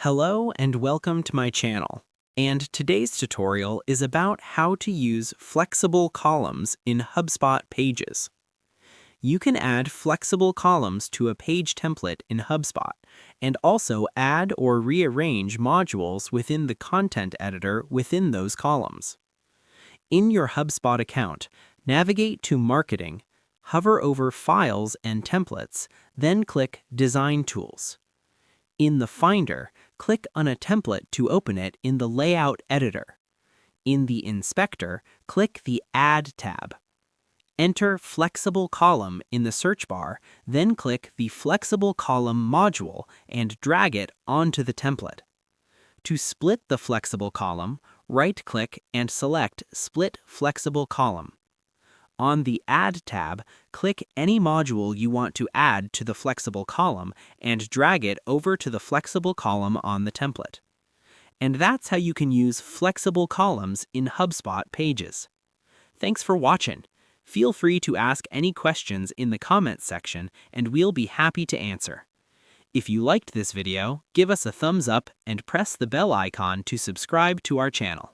Hello and welcome to my channel. And today's tutorial is about how to use flexible columns in Hubspot pages. You can add flexible columns to a page template in Hubspot and also add or rearrange modules within the content editor within those columns. In your Hubspot account, navigate to Marketing, hover over Files and Templates, then click Design Tools. In the Finder, click on a template to open it in the Layout editor. In the Inspector, click the Add tab. Enter Flexible Column in the search bar, then click the Flexible Column module and drag it onto the template. To split the flexible column, right-click and select Split Flexible Column. On the Add tab, click any module you want to add to the flexible column and drag it over to the flexible column on the template. And that's how you can use flexible columns in Hubspot pages. Thanks for watching. Feel free to ask any questions in the comments section and we'll be happy to answer. If you liked this video, give us a thumbs up and press the bell icon to subscribe to our channel.